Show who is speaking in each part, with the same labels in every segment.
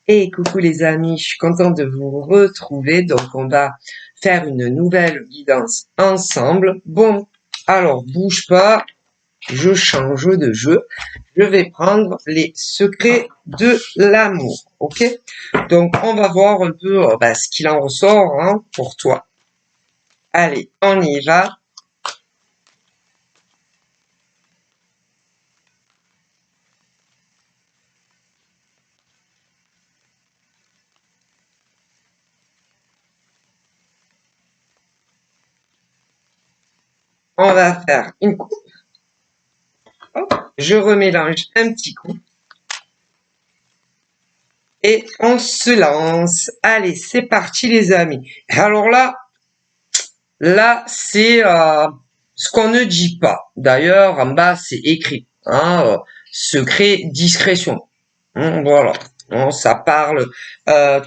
Speaker 1: Et coucou les amis, je suis contente de vous retrouver. Donc on va faire une nouvelle guidance ensemble. Bon, alors bouge pas, je change de jeu. Je vais prendre les secrets de l'amour, ok? Donc on va voir un peu ce qu'il en ressort pour toi. Allez, on y va. On va faire une coupe. Hop, je remélange un petit coup. Et on se lance. Allez, c'est parti les amis. Alors là c'est ce qu'on ne dit pas. D'ailleurs, en bas, c'est écrit. Secret, discrétion. Voilà. Ça parle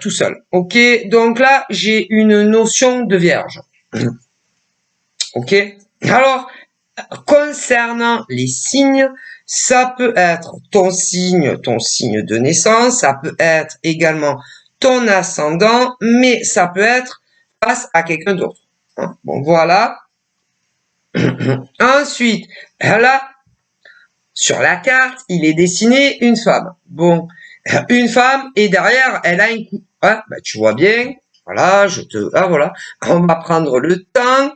Speaker 1: tout seul. Ok, donc là, j'ai une notion de vierge. Ok. Alors, concernant les signes, ça peut être ton signe de naissance, ça peut être également ton ascendant, mais ça peut être face à quelqu'un d'autre. Bon, voilà. Ensuite, là, sur la carte, il est dessiné une femme. Bon, une femme, et derrière, elle a un coup. Tu vois bien. Voilà, voilà. On va prendre le temps.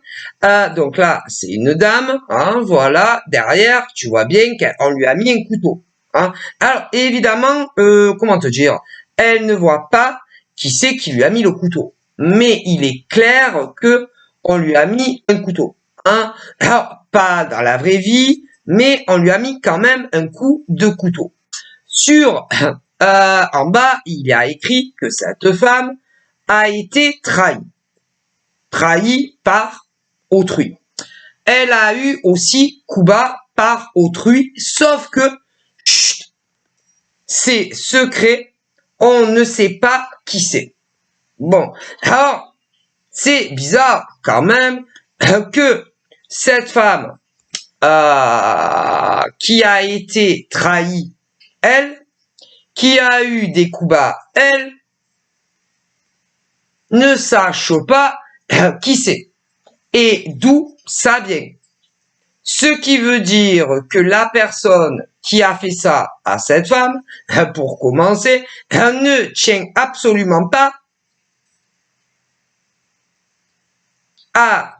Speaker 1: Donc là, c'est une dame. Voilà. Derrière, tu vois bien qu'on lui a mis un couteau. Alors, évidemment, comment te dire, elle ne voit pas qui c'est qui lui a mis le couteau. Mais il est clair que on lui a mis un couteau. Alors, pas dans la vraie vie, mais on lui a mis quand même un coup de couteau. En bas, il y a écrit que cette femme a été trahie par autrui. Elle a eu aussi coup bas par autrui, sauf que c'est secret, on ne sait pas qui c'est. Bon, alors, c'est bizarre quand même que cette femme qui a été trahie, elle, qui a eu des coups bas, elle, ne sache pas qui c'est et d'où ça vient. Ce qui veut dire que la personne qui a fait ça à cette femme, pour commencer, ne tient absolument pas à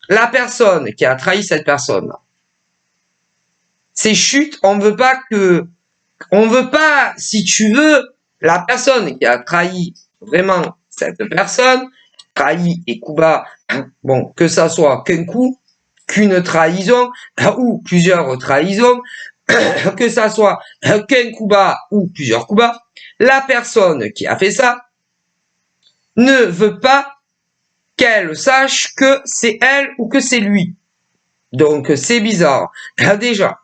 Speaker 1: la personne qui a trahi cette personne-là. C'est chut, on veut pas, si tu veux, la personne qui a trahi vraiment cette personne, trahi et coup bas, bon, que ça soit qu'un coup, qu'une trahison, ou plusieurs trahisons, que ça soit qu'un coup bas ou plusieurs coups bas, la personne qui a fait ça ne veut pas qu'elle sache que c'est elle ou que c'est lui. Donc c'est bizarre. Déjà,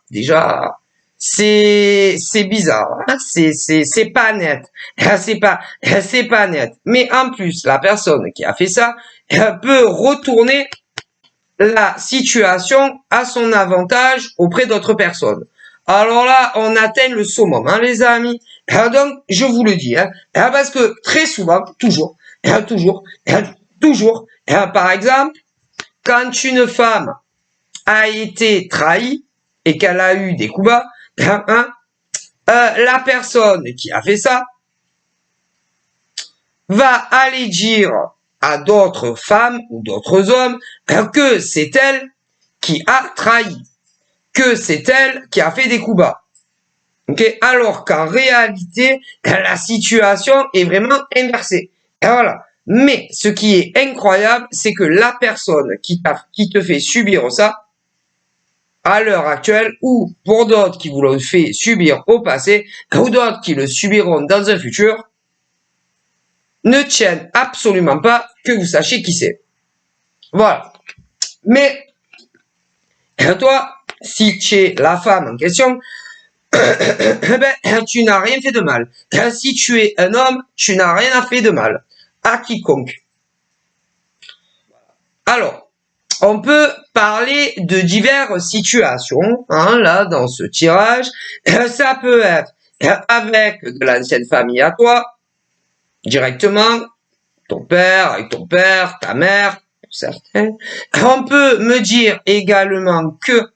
Speaker 1: c'est bizarre. C'est pas net. C'est pas net. Mais en plus, la personne qui a fait ça peut retourner la situation à son avantage auprès d'autres personnes. Alors là, on atteint le summum, les amis. Donc, je vous le dis, parce que très souvent, toujours, par exemple, quand une femme a été trahie et qu'elle a eu des coups bas, la personne qui a fait ça va aller dire à d'autres femmes ou d'autres hommes que c'est elle qui a trahi, que c'est elle qui a fait des coups bas. Okay, alors qu'en réalité, la situation est vraiment inversée. Et voilà. Mais ce qui est incroyable, c'est que la personne qui te fait subir ça, à l'heure actuelle, ou pour d'autres qui vous l'ont fait subir au passé, ou d'autres qui le subiront dans un futur, ne tiennent absolument pas que vous sachiez qui c'est. Voilà. Mais, toi, si tu es la femme en question, tu n'as rien fait de mal. Si tu es un homme, tu n'as rien fait de mal à quiconque. Alors, on peut parler de diverses situations, là, dans ce tirage. Ça peut être avec de l'ancienne famille à toi, directement, ton père, avec ton père, ta mère, pour certains. On peut me dire également que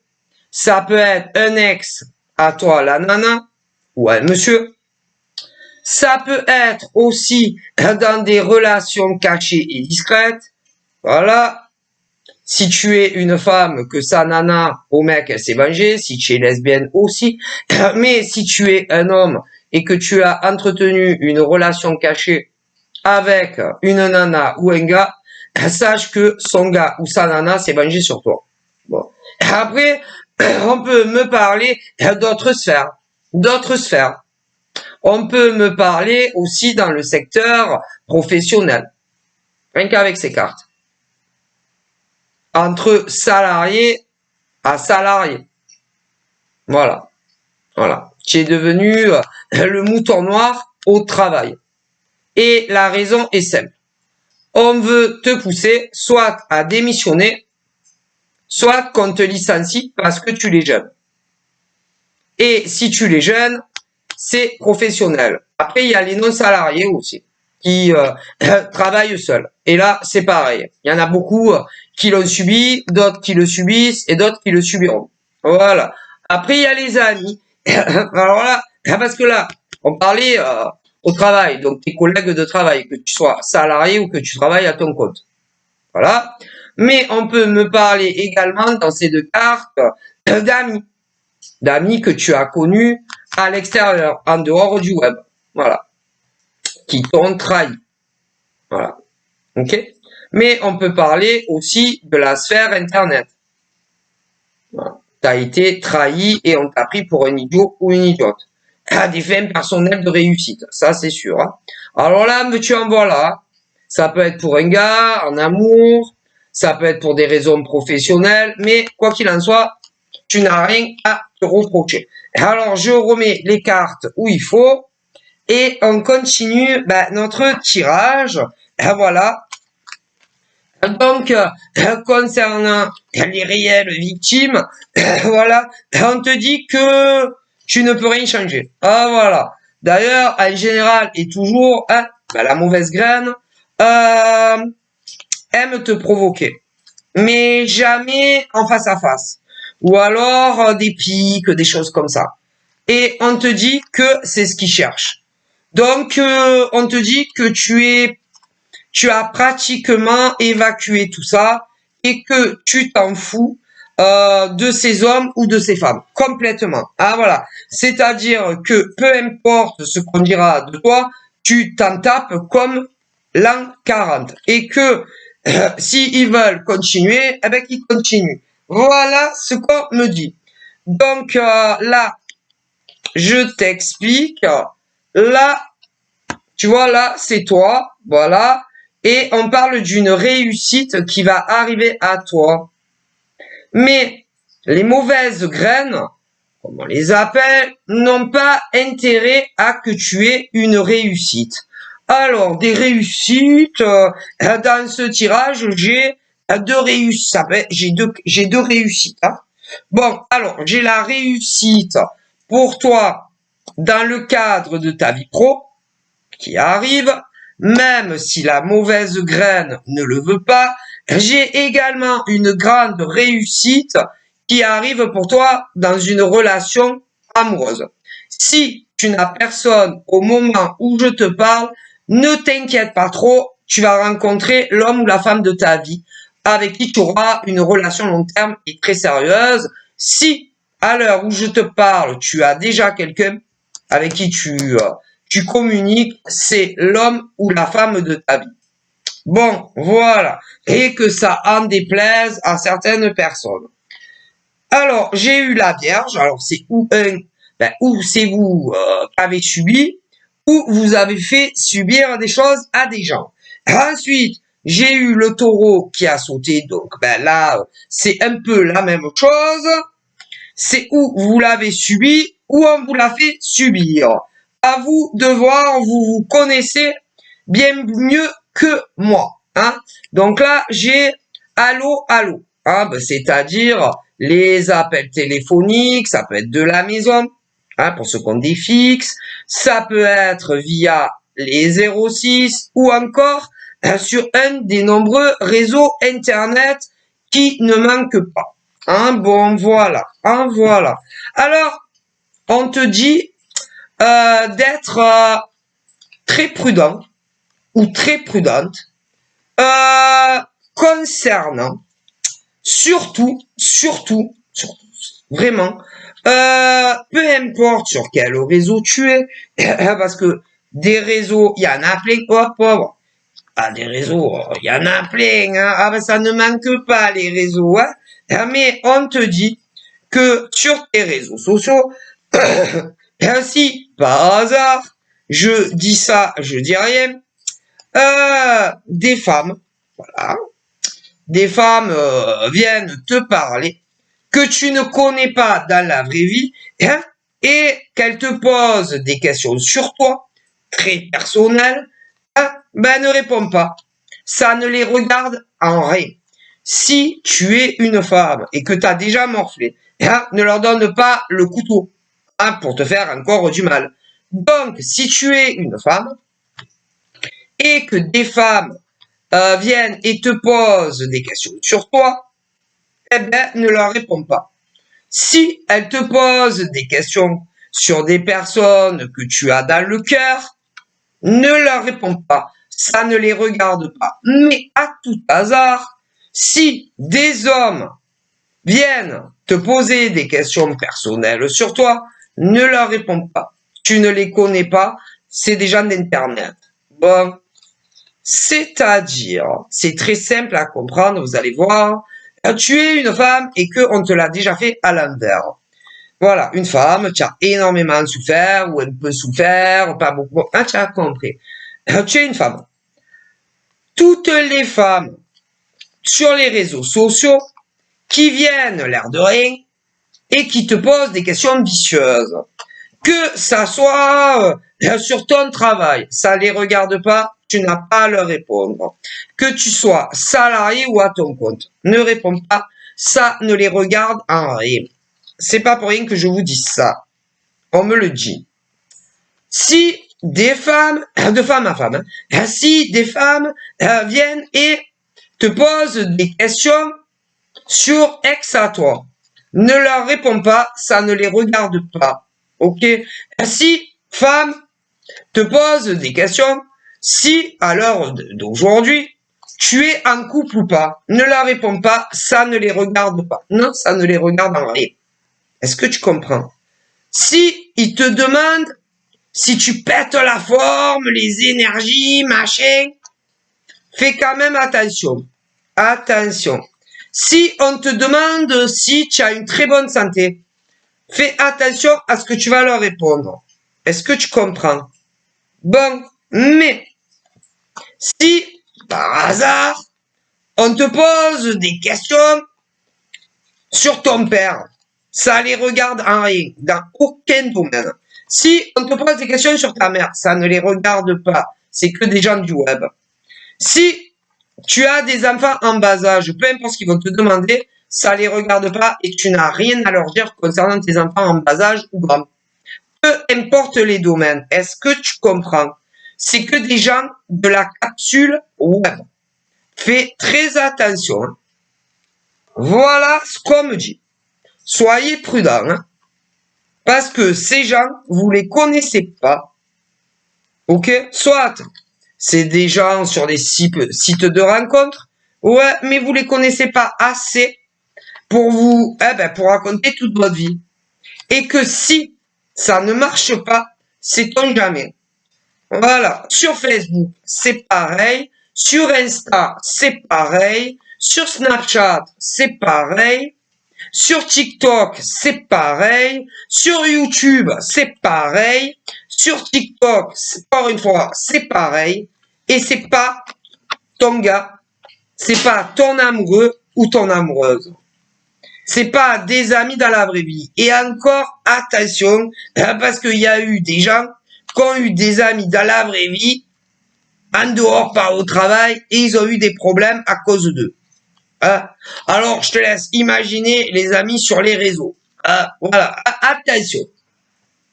Speaker 1: ça peut être un ex à toi, la nana, ou un monsieur. Ça peut être aussi dans des relations cachées et discrètes. Voilà. Si tu es une femme, que sa nana au mec, elle s'est vengée. Si tu es lesbienne aussi. Mais si tu es un homme et que tu as entretenu une relation cachée avec une nana ou un gars, sache que son gars ou sa nana s'est vengé sur toi. Bon. Après, on peut me parler d'autres sphères. D'autres sphères. On peut me parler aussi dans le secteur professionnel. Rien qu'avec ces cartes. Entre salarié à salarié. Voilà. Voilà. Tu es devenu le mouton noir au travail. Et la raison est simple. On veut te pousser soit à démissionner, soit qu'on te licencie parce que tu les jeunes. Et si tu les jeunes, c'est professionnel. Après, il y a les non-salariés aussi qui travaillent seuls. Et là, c'est pareil. Il y en a beaucoup qui l'ont subi, d'autres qui le subissent et d'autres qui le subiront. Voilà. Après, il y a les amis. Alors là, parce que là, on parlait au travail, donc tes collègues de travail, que tu sois salarié ou que tu travailles à ton compte. Voilà. Mais on peut me parler également dans ces deux cartes d'amis. D'amis que tu as connus à l'extérieur, en dehors du web. Voilà. Qui t'ont trahi. Voilà. Ok? Mais on peut parler aussi de la sphère Internet. Voilà. Tu as été trahi et on t'a pris pour un idiot ou une idiote. À des fins personnelles de réussite. Ça, c'est sûr. Hein. Alors là, tu en voilà. Ça peut être pour un gars, en amour. Ça peut être pour des raisons professionnelles. Mais quoi qu'il en soit, tu n'as rien à te reprocher. Alors, je remets les cartes où il faut. Et on continue notre tirage. Voilà. Donc, concernant les réelles victimes, voilà, on te dit que tu ne peux rien changer. Ah, voilà. D'ailleurs, en général et toujours, la mauvaise graine aime te provoquer. Mais jamais en face à face. Ou alors des piques, des choses comme ça. Et on te dit que c'est ce qu'ils cherchent. Donc, on te dit que tu as pratiquement évacué tout ça et que tu t'en fous de ces hommes ou de ces femmes. Complètement. Ah, voilà. C'est-à-dire que peu importe ce qu'on dira de toi, tu t'en tapes comme l'an 40. Et que s'ils veulent continuer, qu'ils continuent. Voilà ce qu'on me dit. Donc, là, je t'explique. Là, tu vois, là, c'est toi. Voilà. Et on parle d'une réussite qui va arriver à toi. Mais les mauvaises graines, comme on les appelle, n'ont pas intérêt à que tu aies une réussite. Alors, des réussites, dans ce tirage, j'ai deux réussites. J'ai deux réussites. Hein. Bon, alors, j'ai la réussite pour toi dans le cadre de ta vie pro qui arrive, même si la mauvaise graine ne le veut pas. J'ai également une grande réussite qui arrive pour toi dans une relation amoureuse. Si tu n'as personne au moment où je te parle, ne t'inquiète pas trop, tu vas rencontrer l'homme ou la femme de ta vie avec qui tu auras une relation long terme et très sérieuse. Si, à l'heure où je te parle, tu as déjà quelqu'un avec qui tu communiques, c'est l'homme ou la femme de ta vie. Bon, voilà. Et que ça en déplaise à certaines personnes. Alors, j'ai eu la Vierge. Alors, c'est ou c'est vous qui avez subi, ou vous avez fait subir des choses à des gens. Ensuite, j'ai eu le Taureau qui a sauté. Donc, là, c'est un peu la même chose. C'est où vous l'avez subi, ou on vous l'a fait subir. À vous de voir, vous connaissez bien mieux que moi. Hein. Donc là, j'ai allô, allô. Hein, c'est-à-dire les appels téléphoniques, ça peut être de la maison, hein, pour ceux qui ont des fixes. Ça peut être via les 06 ou encore sur un des nombreux réseaux Internet qui ne manquent pas. Bon, voilà. Voilà. Alors, on te dit d'être très prudent ou très prudente concernant surtout, vraiment, peu importe sur quel réseau tu es, parce que des réseaux, il y en a plein, oh pauvre, des réseaux, il y en a plein, ben ça ne manque pas les réseaux, mais on te dit que sur tes réseaux sociaux, si par hasard, je dis ça, je dis rien, des femmes, voilà, des femmes viennent te parler que tu ne connais pas dans la vraie vie et qu'elles te posent des questions sur toi, très personnelles, ben ne réponds pas. Ça ne les regarde en rien. Si tu es une femme et que tu as déjà morflé, ne leur donne pas le couteau pour te faire encore du mal. Donc, si tu es une femme et que des femmes viennent et te posent des questions sur toi, eh ben, ne leur réponds pas. Si elles te posent des questions sur des personnes que tu as dans le cœur, ne leur réponds pas. Ça ne les regarde pas. Mais à tout hasard, si des hommes viennent te poser des questions personnelles sur toi, ne leur réponds pas. Tu ne les connais pas, c'est des gens d'Internet. Bon, c'est-à-dire, c'est très simple à comprendre, vous allez voir. Tu es une femme et qu'on te l'a déjà fait à l'envers. Voilà, une femme, tu as énormément souffert ou un peu souffert, pas beaucoup. Tu as compris. Tu es une femme. Toutes les femmes sur les réseaux sociaux qui viennent l'air de rien et qui te posent des questions vicieuses. Que ça soit sur ton travail, ça les regarde pas, tu n'as pas à leur répondre. Que tu sois salarié ou à ton compte, ne réponds pas, ça ne les regarde en rien. C'est pas pour rien que je vous dis ça. On me le dit. Si des femmes, de femme à femme, si des femmes viennent et te posent des questions sur ex à toi, ne leur réponds pas, ça ne les regarde pas. Ok? Si femme te pose des questions, si à l'heure d'aujourd'hui, tu es en couple ou pas, ne leur réponds pas, ça ne les regarde pas. Non, ça ne les regarde en rien. Est-ce que tu comprends? Si ils te demandent si tu pètes la forme, les énergies, machin, fais quand même attention. Attention. Si on te demande si tu as une très bonne santé, fais attention à ce que tu vas leur répondre. Est-ce que tu comprends? Bon, mais si par hasard, on te pose des questions sur ton père, ça les regarde en rien, dans aucun domaine. Si on te pose des questions sur ta mère, ça ne les regarde pas. C'est que des gens du web. Si tu as des enfants en bas âge, peu importe ce qu'ils vont te demander, ça les regarde pas et tu n'as rien à leur dire concernant tes enfants en bas âge ou grands. Peu importe les domaines. Est-ce que tu comprends? C'est que des gens de la capsule web. Fais très attention. Voilà ce qu'on me dit. Soyez prudents. Parce que ces gens, vous les connaissez pas. Ok? Soit c'est des gens sur des sites de rencontres. Ouais, mais vous les connaissez pas assez pour vous, pour raconter toute votre vie. Et que si ça ne marche pas, c'est on jamais. Voilà. Sur Facebook, c'est pareil. Sur Insta, c'est pareil. Sur Snapchat, c'est pareil. Sur TikTok, c'est pareil. Sur YouTube, c'est pareil. Sur TikTok, encore une fois, c'est pareil. Et c'est pas ton gars, c'est pas ton amoureux ou ton amoureuse. C'est pas des amis dans la vraie vie. Et encore, attention, parce qu'il y a eu des gens qui ont eu des amis dans la vraie vie, en dehors, pas au travail, et ils ont eu des problèmes à cause d'eux. Alors, je te laisse imaginer les amis sur les réseaux. Voilà, attention.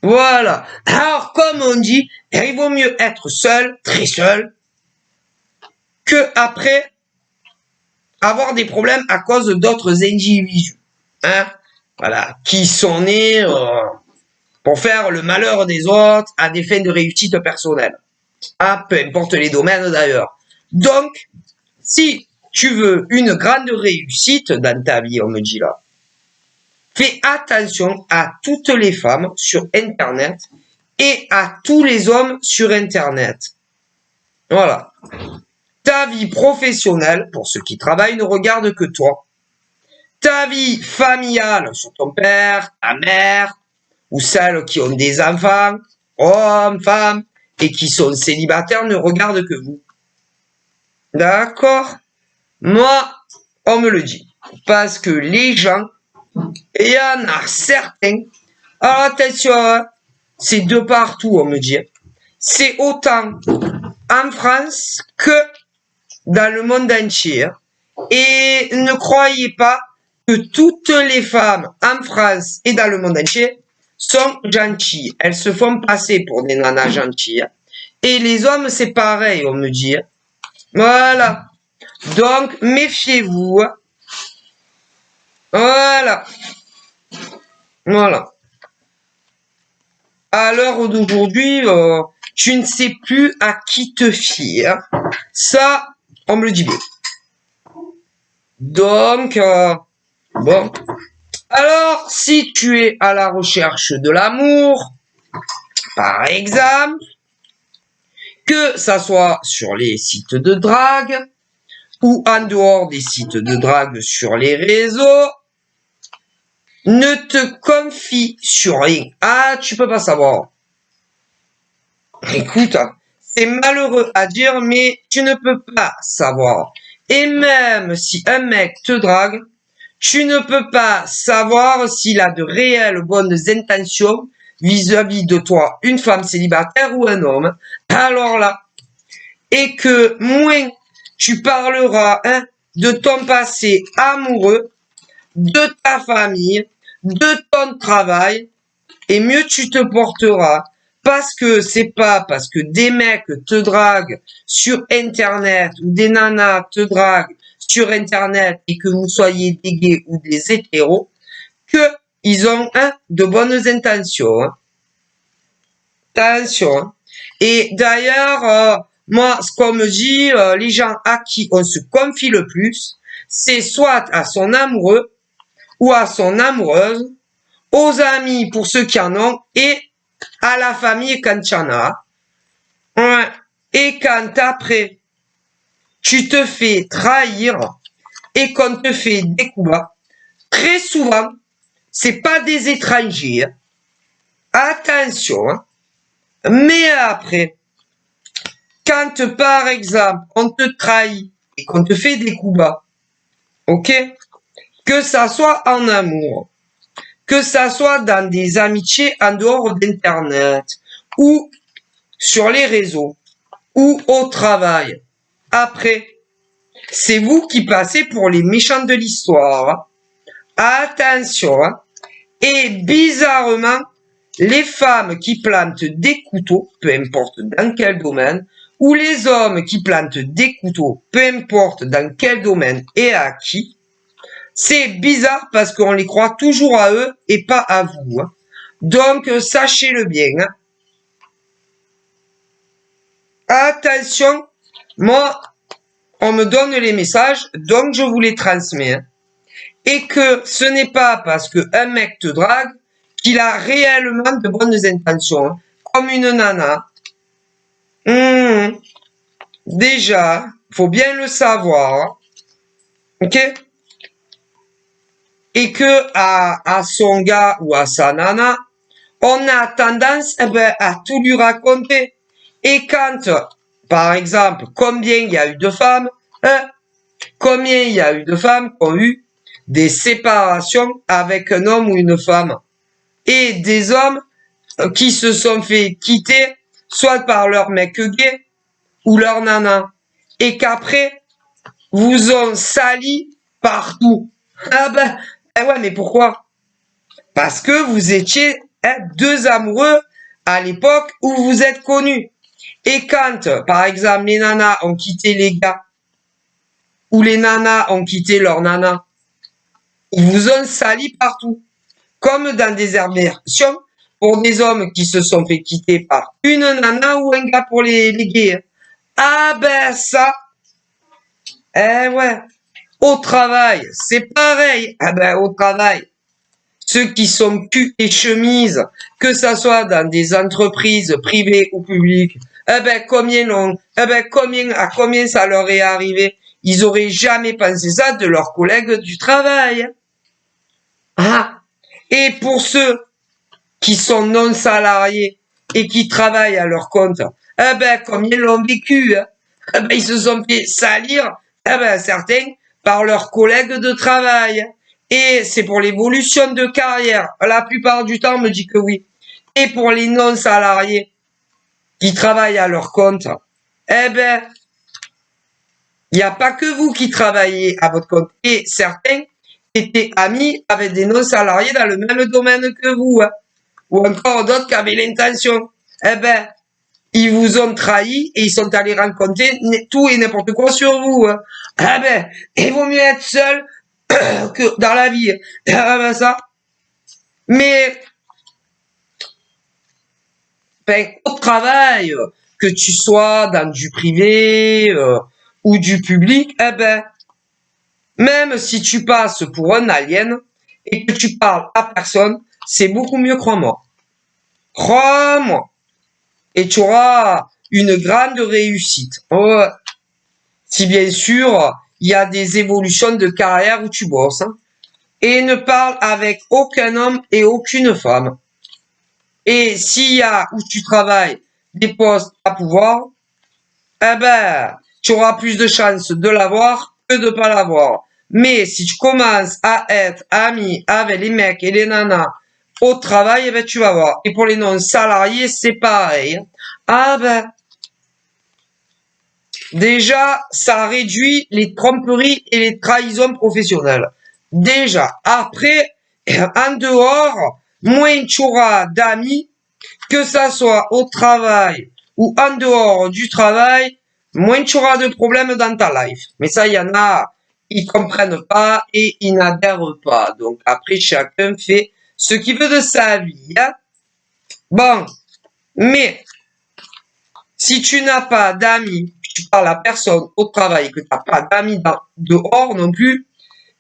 Speaker 1: Voilà. Alors, comme on dit, il vaut mieux être seul, très seul, que après avoir des problèmes à cause d'autres individus. Hein? Voilà. Qui sont nés pour faire le malheur des autres à des fins de réussite personnelle. Ah, peu importe les domaines d'ailleurs. Donc, si tu veux une grande réussite dans ta vie, on me dit là, fais attention à toutes les femmes sur Internet et à tous les hommes sur Internet. Voilà. Ta vie professionnelle, pour ceux qui travaillent, ne regarde que toi. Ta vie familiale sur ton père, ta mère, ou celles qui ont des enfants, hommes, femmes, et qui sont célibataires, ne regarde que vous. D'accord? Moi, on me le dit. Parce que les gens, il y en a certains, alors attention, hein, c'est de partout, on me dit. C'est autant en France que dans le monde entier. Et ne croyez pas que toutes les femmes en France et dans le monde entier sont gentilles. Elles se font passer pour des nanas gentilles. Et les hommes, c'est pareil, on me dit. Voilà. Donc, méfiez-vous. Voilà. Voilà. À l'heure d'aujourd'hui, tu ne sais plus à qui te fier. Ça, on me le dit bien. Donc, bon. Alors, si tu es à la recherche de l'amour, par exemple, que ça soit sur les sites de drague ou en dehors des sites de drague sur les réseaux, ne te confie sur rien. Ah, tu peux pas savoir. Écoute, c'est malheureux à dire, mais tu ne peux pas savoir. Et même si un mec te drague, tu ne peux pas savoir s'il a de réelles bonnes intentions vis-à-vis de toi, une femme célibataire ou un homme. Alors là, et que moins tu parleras de ton passé amoureux, de ta famille, de ton travail, et mieux tu te porteras. Parce que c'est pas parce que des mecs te draguent sur Internet ou des nanas te draguent sur Internet et que vous soyez des gays ou des hétéros que ils ont de bonnes intentions. Hein. Attention. Hein. Et d'ailleurs, moi, ce qu'on me dit, les gens à qui on se confie le plus, c'est soit à son amoureux ou à son amoureuse, aux amis pour ceux qui en ont, et à la famille quand tu en as. Ouais. Et quand après, tu te fais trahir et qu'on te fait des coups bas, très souvent, c'est pas des étrangers. Hein. Attention. Hein. Mais après, quand par exemple, on te trahit et qu'on te fait des coups bas, ok? Que ça soit en amour, que ça soit dans des amitiés en dehors d'Internet, ou sur les réseaux, ou au travail. Après, c'est vous qui passez pour les méchants de l'histoire. Attention. Hein. Et bizarrement, les femmes qui plantent des couteaux, peu importe dans quel domaine, ou les hommes qui plantent des couteaux, peu importe dans quel domaine et à qui, c'est bizarre parce qu'on les croit toujours à eux et pas à vous. Hein. Donc, sachez-le bien. Hein. Attention, moi, on me donne les messages, donc je vous les transmets. Hein. Et que ce n'est pas parce qu'un mec te drague qu'il a réellement de bonnes intentions. Hein. Comme une nana. Déjà, faut bien le savoir. Hein. Ok? Et que à son gars ou à sa nana, on a tendance à tout lui raconter. Et quand, par exemple, combien il y a eu de femmes, combien il y a eu de femmes qui ont eu des séparations avec un homme ou une femme, et des hommes qui se sont fait quitter soit par leur mec gay ou leur nana, et qu'après vous ont sali partout. Ah ben, ouais, mais pourquoi? Parce que vous étiez hein, deux amoureux à l'époque où vous êtes connus. Et quand, par exemple, les nanas ont quitté les gars, ou les nanas ont quitté leurs nanas, ils vous ont sali partout. Comme dans des versions pour des hommes qui se sont fait quitter par une nana ou un gars pour les gays. Ah ben ça, eh ouais. Au travail, c'est pareil. Ah ben au travail, ceux qui sont cul et chemise, que ça soit dans des entreprises privées ou publiques, eh ben à combien ça leur est arrivé? Ils auraient jamais pensé ça de leurs collègues du travail. Ah, et pour ceux qui sont non salariés et qui travaillent à leur compte, eh ben combien l'ont vécu, hein? Eh ben ils se sont fait salir, eh ben certains par leurs collègues de travail. Et c'est pour l'évolution de carrière. La plupart du temps, on me dit que oui. Et pour les non-salariés qui travaillent à leur compte, eh ben, il n'y a pas que vous qui travaillez à votre compte. Et certains étaient amis avec des non-salariés dans le même domaine que vous, hein. Ou encore d'autres qui avaient l'intention. Eh ben, ils vous ont trahi et ils sont allés raconter tout et n'importe quoi sur vous, hein. Ah ben, il vaut mieux être seul que dans la vie. Ah ben ça. Mais, ben, au travail, que tu sois dans du privé ou du public, eh ben, même si tu passes pour un alien et que tu parles à personne, c'est beaucoup mieux, crois-moi. Crois-moi. Et tu auras une grande réussite. Oh, si bien sûr, il y a des évolutions de carrière où tu bosses. Hein. Et ne parle avec aucun homme et aucune femme. Et s'il y a où tu travailles des postes à pouvoir, eh ben, tu auras plus de chances de l'avoir que de pas l'avoir. Mais si tu commences à être ami avec les mecs et les nanas au travail, eh ben, tu vas voir. Et pour les non-salariés, c'est pareil. Ah ben, déjà, ça réduit les tromperies et les trahisons professionnelles. Déjà. Après, en dehors, moins tu auras d'amis, que ça soit au travail ou en dehors du travail, moins tu auras de problèmes dans ta life. Mais ça, il y en a, ils comprennent pas et ils n'adhèrent pas. Donc après, chacun fait ce qu'il veut de sa vie. Hein. Bon, mais si tu n'as pas d'amis, tu parles à personne au travail, que tu n'as pas d'amis dehors non plus,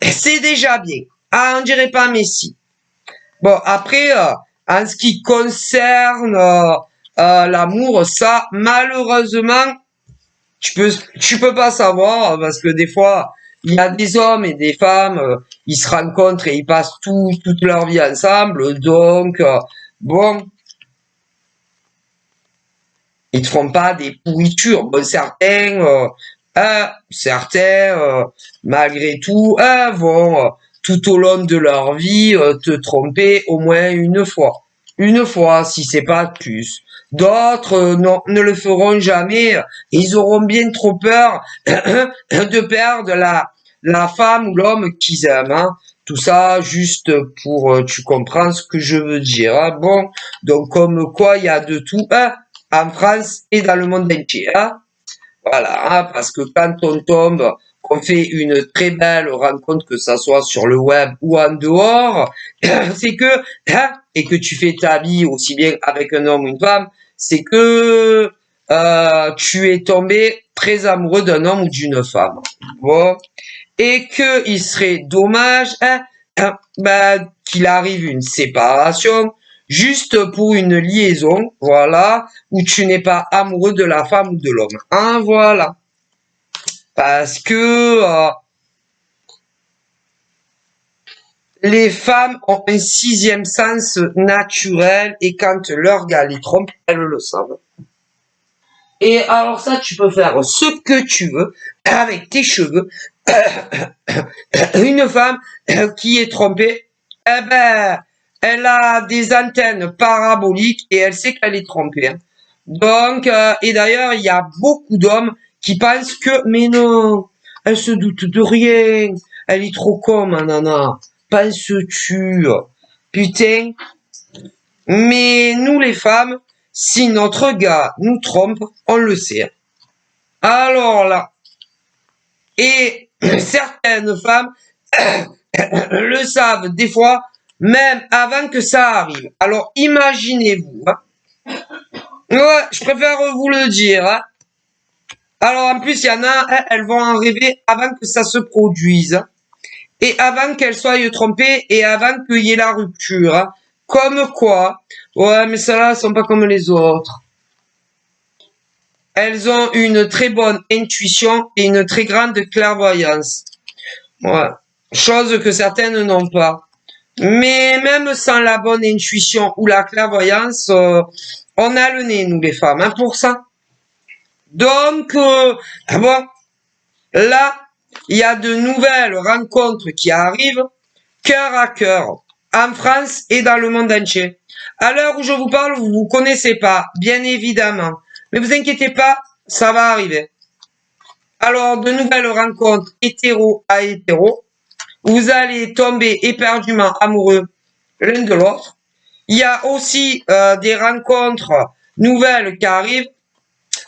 Speaker 1: c'est déjà bien. Ah, on dirait pas Messi. Bon, après, en ce qui concerne l'amour, ça, malheureusement, tu peux pas savoir parce que des fois, il y a des hommes et des femmes, ils se rencontrent et ils passent toute leur vie ensemble. Donc, bon, ils ne font pas des pourritures. Bon, certains, malgré tout, vont tout au long de leur vie te tromper au moins une fois. Une fois, si c'est pas plus. D'autres non, ne le feront jamais. Ils auront bien trop peur de perdre la femme ou l'homme qu'ils aiment. Hein. Tout ça juste pour tu comprends ce que je veux dire. Hein. Bon, donc comme quoi il y a de tout en France et dans le monde entier. Hein. Voilà, hein, parce que quand on tombe, qu'on fait une très belle rencontre, que ça soit sur le web ou en dehors, c'est que, hein, et que tu fais ta vie aussi bien avec un homme ou une femme, c'est que tu es tombé très amoureux d'un homme ou d'une femme. Bon. Et que il serait dommage qu'il arrive une séparation juste pour une liaison, voilà, où tu n'es pas amoureux de la femme ou de l'homme. Hein, voilà. Parce que les femmes ont un sixième sens naturel et quand leur gars les trompe, elles le savent. Et alors ça, tu peux faire ce que tu veux avec tes cheveux. Une femme qui est trompée, eh ben, elle a des antennes paraboliques et elle sait qu'elle est trompée. Hein. Donc, et d'ailleurs, il y a beaucoup d'hommes qui pensent que, mais non, elle se doute de rien, elle est trop con, ma nana. Penses-tu? Putain, Mais nous les femmes, si notre gars nous trompe, on le sait. Alors là, et certaines femmes le savent des fois, même avant que ça arrive. Alors imaginez-vous. Hein. Ouais, je préfère vous le dire. Hein. Alors en plus, il y en a, elles vont en rêver avant que ça se produise. Et avant qu'elles soient trompées et avant qu'il y ait la rupture. Hein. Comme quoi, ouais, mais celles-là, elles sont pas comme les autres. Elles ont une très bonne intuition et une très grande clairvoyance. Ouais. Chose que certaines n'ont pas. Mais même sans la bonne intuition ou la clairvoyance, on a le nez, nous les femmes, hein, pour ça. Donc, bon, là, il y a de nouvelles rencontres qui arrivent, cœur à cœur, en France et dans le monde entier. À l'heure où je vous parle, vous ne connaissez pas, bien évidemment. Mais vous inquiétez pas, ça va arriver. Alors, de nouvelles rencontres hétéro à hétéro. Vous allez tomber éperdument amoureux l'un de l'autre. Il y a aussi des rencontres nouvelles qui arrivent,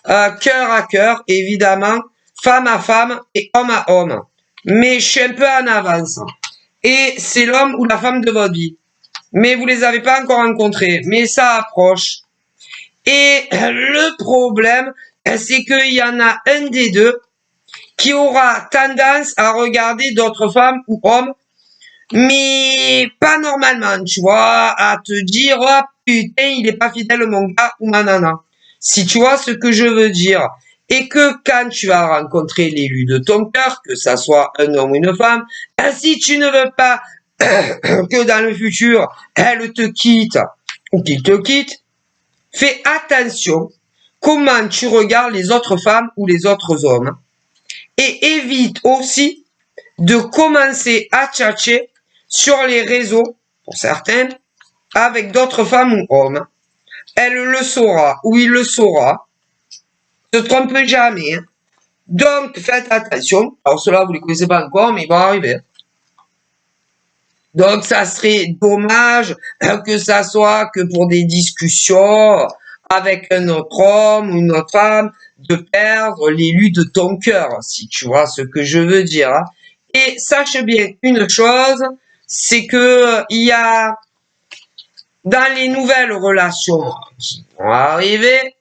Speaker 1: cœur à cœur, évidemment, femme à femme et homme à homme. Mais je suis un peu en avance. Et c'est l'homme ou la femme de votre vie. Mais vous les avez pas encore rencontrés. Mais ça approche. Et le problème, c'est qu'il y en a un des deux qui aura tendance à regarder d'autres femmes ou hommes, mais pas normalement, tu vois, à te dire, oh putain, il est pas fidèle mon gars ou ma nana. Si tu vois ce que je veux dire. Et que quand tu vas rencontrer l'élu de ton cœur, que ça soit un homme ou une femme, si tu ne veux pas que dans le futur, elle te quitte ou qu'il te quitte, fais attention comment tu regardes les autres femmes ou les autres hommes. Et évite aussi de commencer à tchatcher sur les réseaux, pour certaines, avec d'autres femmes ou hommes. Elle le saura ou il le saura. Ne se trompe jamais. Hein. Donc, faites attention. Alors, ceux-là, vous ne les connaissez pas encore, mais ils vont arriver. Donc, ça serait dommage que ça soit que pour des discussions avec un autre homme ou une autre femme, de perdre l'élu de ton cœur, si tu vois ce que je veux dire. Hein. Et sache bien une chose, c'est que il y a dans les nouvelles relations qui vont arriver,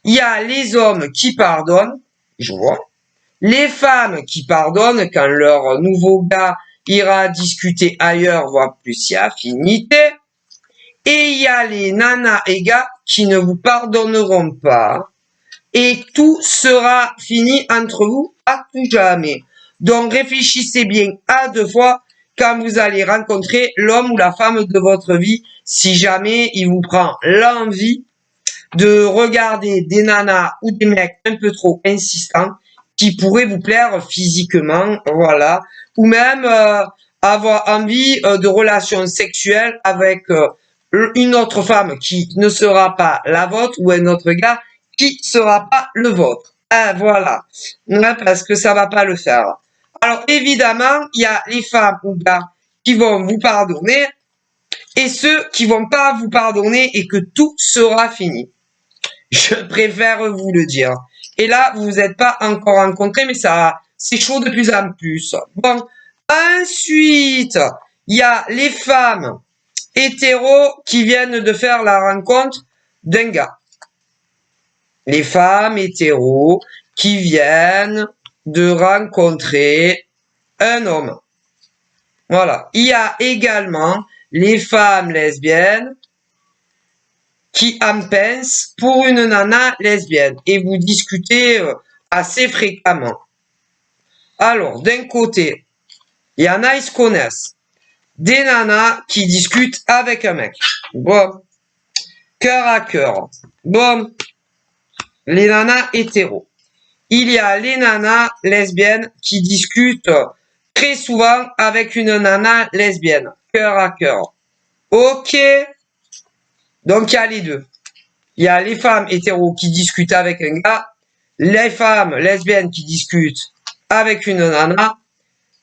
Speaker 1: il y a les hommes qui pardonnent, je vois, les femmes qui pardonnent quand leur nouveau gars ira discuter ailleurs, voire plus si affinité, et il y a les nanas et gars qui ne vous pardonneront pas, et tout sera fini entre vous à tout jamais. Donc réfléchissez bien à deux fois quand vous allez rencontrer l'homme ou la femme de votre vie, si jamais il vous prend l'envie de regarder des nanas ou des mecs un peu trop insistants qui pourraient vous plaire physiquement, voilà, ou même avoir envie de relations sexuelles avec une autre femme qui ne sera pas la vôtre ou un autre gars qui sera pas le vôtre. Voilà, ouais, parce que ça va pas le faire. Alors évidemment, il y a les femmes ou gars qui vont vous pardonner et ceux qui vont pas vous pardonner et que tout sera fini. Je préfère vous le dire. Et là, vous vous êtes pas encore rencontrés, mais ça, c'est chaud de plus en plus. Bon, ensuite, il y a les femmes hétéros qui viennent de faire la rencontre d'un gars. Les femmes hétéros qui viennent de rencontrer un homme. Voilà. Il y a également les femmes lesbiennes qui en pensent pour une nana lesbienne et vous discutez assez fréquemment. Alors, d'un côté, il y en a, ils se connaissent. Des nanas qui discutent avec un mec. Bon. Cœur à cœur. Bon. Les nanas hétéros. Il y a les nanas lesbiennes qui discutent très souvent avec une nana lesbienne. Cœur à cœur. Ok. Donc, il y a les deux. Il y a les femmes hétéros qui discutent avec un gars, les femmes lesbiennes qui discutent avec une nana,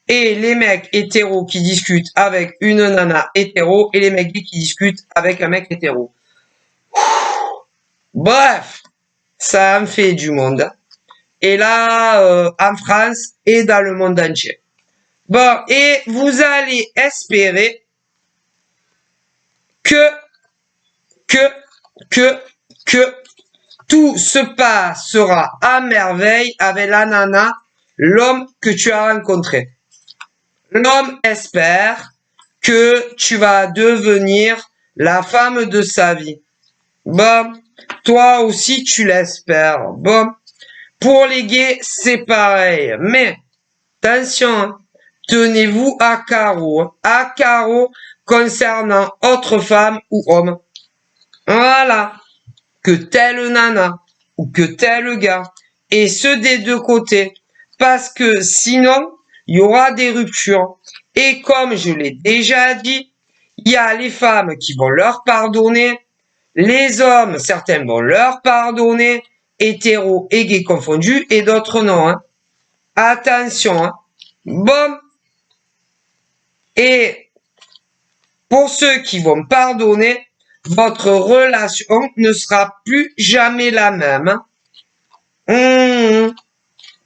Speaker 1: et les mecs hétéros qui discutent avec une nana hétéro et les mecs gays qui discutent avec un mec hétéro. Bref, ça en fait du monde. Et là, en France et dans le monde entier. Bon, et vous allez espérer que tout se passera à merveille avec la nana, l'homme que tu as rencontré. L'homme espère que tu vas devenir la femme de sa vie. Bon, toi aussi tu l'espères. Bon, pour les gays, c'est pareil. Mais, attention, tenez-vous à carreau concernant autre femme ou homme. Voilà. Que telle nana ou que tel gars. Et ce des deux côtés. Parce que sinon, il y aura des ruptures. Et comme je l'ai déjà dit, il y a les femmes qui vont leur pardonner. Les hommes, certains vont leur pardonner. Hétéros et gays confondus. Et d'autres non. Hein. Attention. Hein. Bon. Et pour ceux qui vont pardonner, votre relation ne sera plus jamais la même.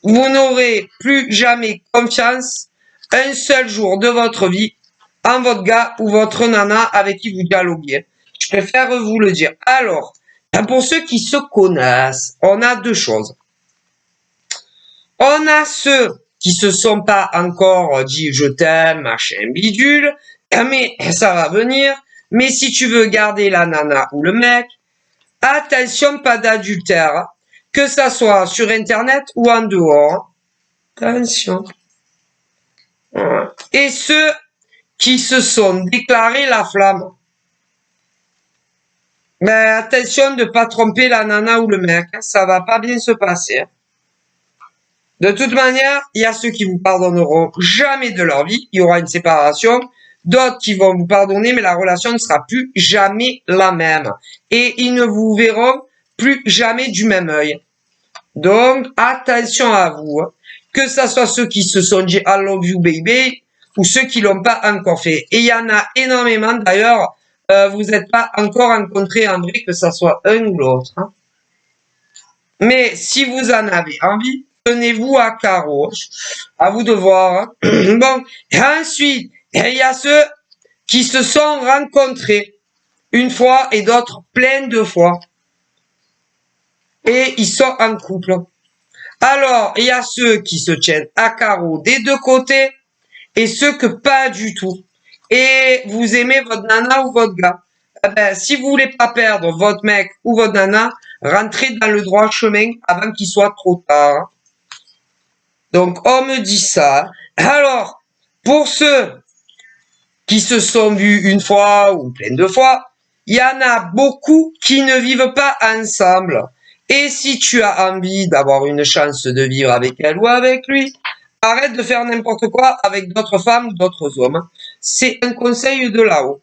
Speaker 1: Vous n'aurez plus jamais confiance un seul jour de votre vie en votre gars ou votre nana avec qui vous dialoguez. Je préfère vous le dire. Alors, pour ceux qui se connaissent, on a deux choses. On a ceux qui se sont pas encore dit je t'aime, machin bidule, mais ça va venir. Mais si tu veux garder la nana ou le mec, attention, pas d'adultère, que ça soit sur Internet ou en dehors. Attention. Et ceux qui se sont déclarés la flamme. Mais attention de pas tromper la nana ou le mec, ça va pas bien se passer. De toute manière, il y a ceux qui vous pardonneront jamais de leur vie, il y aura une séparation. D'autres qui vont vous pardonner, mais la relation ne sera plus jamais la même. Et ils ne vous verront plus jamais du même œil. Donc, attention à vous. Hein. Que ça soit ceux qui se sont dit I love you baby, ou ceux qui l'ont pas encore fait. Et il y en a énormément d'ailleurs, vous n'êtes pas encore rencontrés en vrai, que ça soit un ou l'autre. Hein. Mais si vous en avez envie, tenez-vous à carreau. À vous de voir. Hein. Bon, et ensuite, il y a ceux qui se sont rencontrés une fois et d'autres plein de fois. Et ils sont en couple. Alors, il y a ceux qui se tiennent à carreau des deux côtés et ceux que pas du tout. Et vous aimez votre nana ou votre gars. Eh ben, si vous voulez pas perdre votre mec ou votre nana, rentrez dans le droit chemin avant qu'il soit trop tard. Donc, on me dit ça. Alors, pour ceux qui se sont vus une fois ou plein de fois, il y en a beaucoup qui ne vivent pas ensemble. Et si tu as envie d'avoir une chance de vivre avec elle ou avec lui, arrête de faire n'importe quoi avec d'autres femmes ou d'autres hommes. C'est un conseil de là-haut.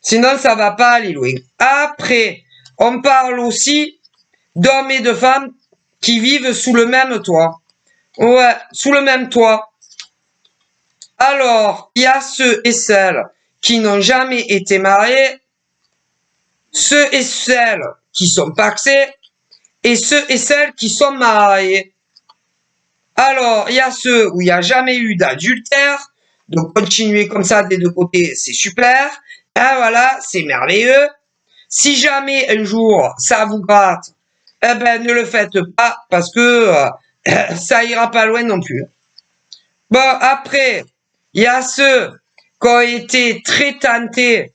Speaker 1: Sinon, ça va pas aller loin. Après, on parle aussi d'hommes et de femmes qui vivent sous le même toit. Ouais, sous le même toit. Alors, il y a ceux et celles qui n'ont jamais été mariés, ceux et celles qui sont paxés, et ceux et celles qui sont mariés. Alors, il y a ceux où il n'y a jamais eu d'adultère, donc continuez comme ça des deux côtés, c'est super. Et voilà, c'est merveilleux. Si jamais un jour ça vous gratte, eh ben ne le faites pas parce que ça ira pas loin non plus. Bon, après, il y a ceux qui ont été très tentés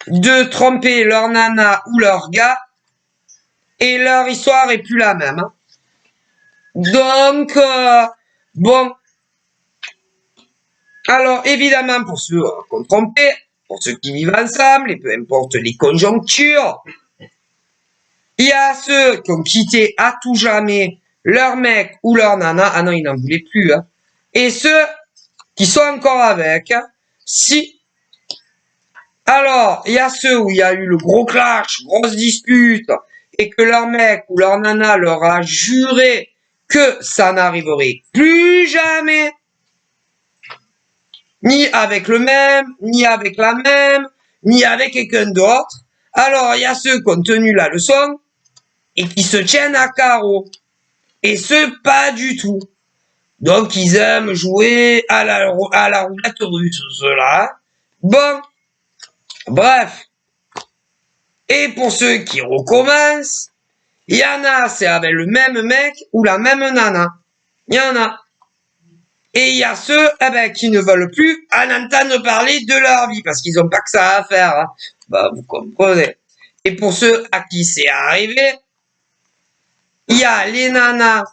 Speaker 1: de tromper leur nana ou leur gars et leur histoire est plus la même. Hein. Donc, bon. Alors, évidemment, pour ceux qui ont trompé, pour ceux qui vivent ensemble, et peu importe les conjonctures, il y a ceux qui ont quitté à tout jamais leur mec ou leur nana. Ah non, ils n'en voulaient plus. Hein. Et ceux qui sont encore avec. Hein. Si. Alors, il y a ceux où il y a eu le gros clash, grosse dispute, et que leur mec ou leur nana leur a juré que ça n'arriverait plus jamais. ni avec le même, ni avec la même, ni avec quelqu'un d'autre. Alors, il y a ceux qui ont tenu la leçon et qui se tiennent à carreau. Et ceux pas du tout. Donc, ils aiment jouer à la roulette russe, ceux-là. Bon, bref. Et pour ceux qui recommencent, il y en a, c'est avec le même mec ou la même nana. Il y en a. Et il y a ceux qui ne veulent plus en entendre parler de leur vie, parce qu'ils n'ont pas que ça à faire. Hein. Bah, vous comprenez. Et pour ceux à qui c'est arrivé, il y a les nanas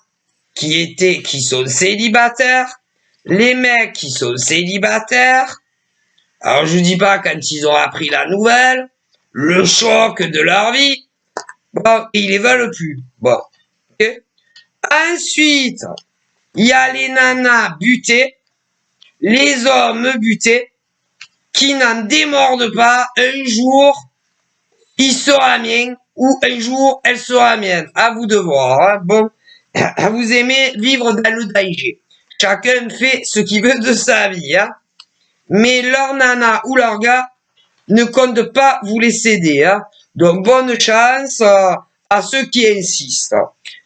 Speaker 1: qui sont célibataires, les mecs qui sont célibataires. Alors je dis pas quand ils ont appris la nouvelle, le choc de leur vie, bon, ils les veulent plus. Bon, ok. Ensuite, il y a les nanas butées, les hommes butés, qui n'en démordent pas. Un jour, il sera mien, ou un jour, elle sera mienne. À vous de voir. Hein. Bon, vous aimez vivre dans le danger. Chacun fait ce qu'il veut de sa vie. Hein. Mais leur nana ou leur gars ne compte pas vous les céder. Hein. Donc, bonne chance à ceux qui insistent.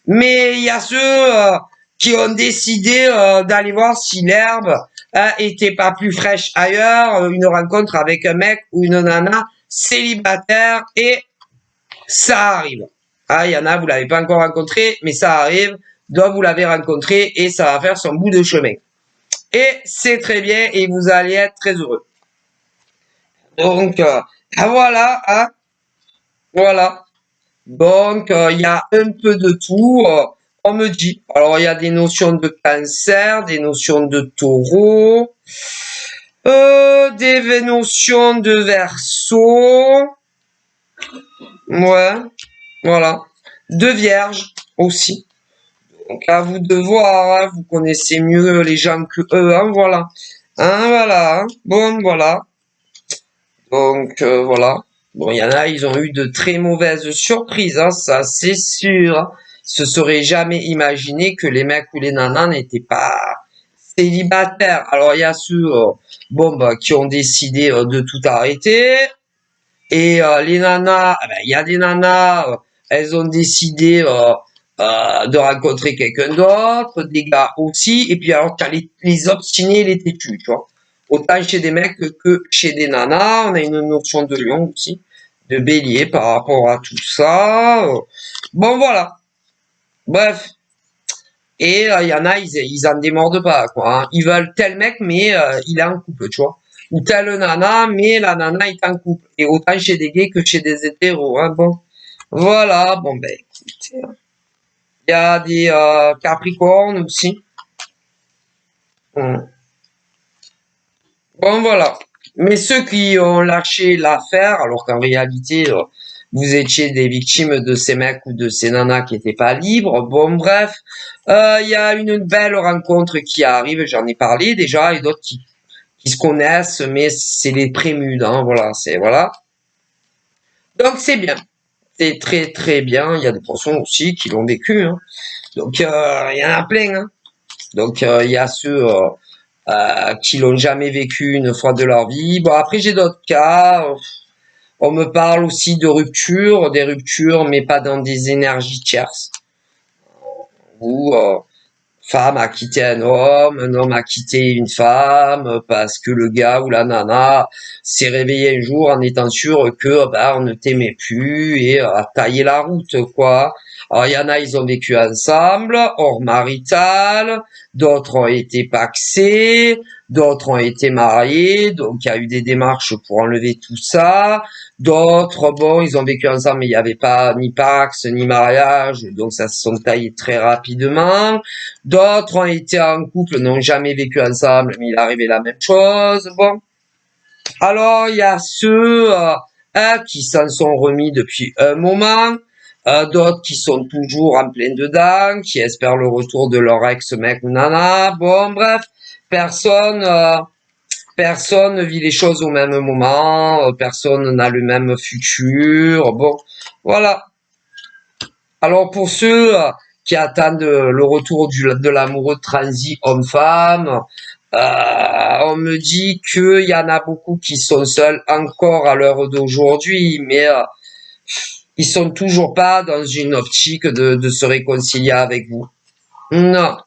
Speaker 1: Mais il y a ceux qui ont décidé d'aller voir si l'herbe était pas plus fraîche ailleurs, une rencontre avec un mec ou une nana célibataire, et ça arrive. Ah, il y en a, vous l'avez pas encore rencontré, mais ça arrive. Donc, vous l'avez rencontré et ça va faire son bout de chemin. Et c'est très bien et vous allez être très heureux. Donc, voilà, hein. Voilà. Donc, il y a un peu de tout. On me dit. Alors, il y a des notions de cancer, des notions de taureau, des notions de verseau. Ouais, voilà. De vierge aussi. Donc, à vous de voir, hein, vous connaissez mieux les gens que eux, hein, voilà. Hein, voilà, hein. Bon, voilà. Donc, voilà. Bon, il y en a, ils ont eu de très mauvaises surprises, hein, ça c'est sûr. Hein. Se serait jamais imaginé que les mecs ou les nanas n'étaient pas célibataires. Alors, il y a ceux, qui ont décidé de tout arrêter. Et les nanas, il y a des nanas, elles ont décidé de rencontrer quelqu'un d'autre, des gars aussi. Et puis alors, tu as les obstinés, les têtus, tu vois. Autant chez des mecs que chez des nanas. On a une notion de lion aussi, de bélier par rapport à tout ça. Bon, voilà. Bref. Et il y en a, ils en démordent pas, quoi. Hein. Ils veulent tel mec, mais il est en couple, tu vois. Ou telle nana, mais la nana est en couple. Et autant chez des gays que chez des hétéros, hein. Bon. Voilà. Bon, ben, écoutez. Il y a des capricornes aussi. Bon, voilà. Mais ceux qui ont lâché l'affaire, alors qu'en réalité, vous étiez des victimes de ces mecs ou de ces nanas qui étaient pas libres. Bon, bref, il y a une belle rencontre qui arrive, j'en ai parlé déjà, et d'autres qui se connaissent, mais c'est les prémudes, hein, voilà, voilà. Donc c'est bien, c'est très très bien. Il y a des poissons aussi qui l'ont vécu, hein. Donc il y en a plein, hein. Donc il y a ceux qui l'ont jamais vécu une fois de leur vie. Bon, après j'ai d'autres cas. On me parle aussi de ruptures, des ruptures, mais pas dans des énergies tierces. Où femme a quitté un homme a quitté une femme, parce que le gars ou la nana s'est réveillé un jour en étant sûr que on ne t'aimait plus et a taillé la route, quoi. Alors, il y en a, ils ont vécu ensemble, hors marital, d'autres ont été pacsés, d'autres ont été mariés, donc il y a eu des démarches pour enlever tout ça. D'autres, bon, ils ont vécu ensemble, mais il n'y avait pas ni pax, ni mariage, donc ça se sont taillés très rapidement. D'autres ont été en couple, n'ont jamais vécu ensemble, mais il arrivait la même chose. Bon. Alors, il y a ceux qui s'en sont remis depuis un moment, d'autres qui sont toujours en plein dedans, qui espèrent le retour de leur ex-mec ou nana. Bon, bref, personne ne vit les choses au même moment, personne n'a le même futur. Bon, voilà. Alors pour ceux qui attendent le retour de l'amoureux transi homme-femme, On me dit qu'il y en a beaucoup qui sont seuls encore à l'heure d'aujourd'hui, mais ils sont toujours pas dans une optique de se réconcilier avec vous. Non,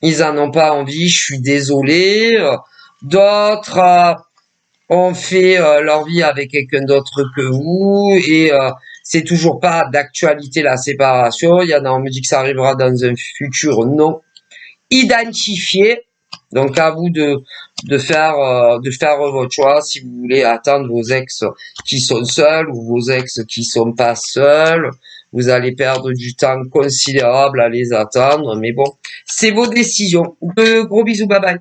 Speaker 1: ils en ont pas envie, je suis désolé. D'autres ont fait leur vie avec quelqu'un d'autre que vous et c'est toujours pas d'actualité la séparation. Il y en a, on me dit que ça arrivera dans un futur non identifié. Donc à vous de faire votre choix si vous voulez attendre vos ex qui sont seuls ou vos ex qui sont pas seuls. Vous allez perdre du temps considérable à les attendre, mais bon, c'est vos décisions. Gros bisous, bye bye.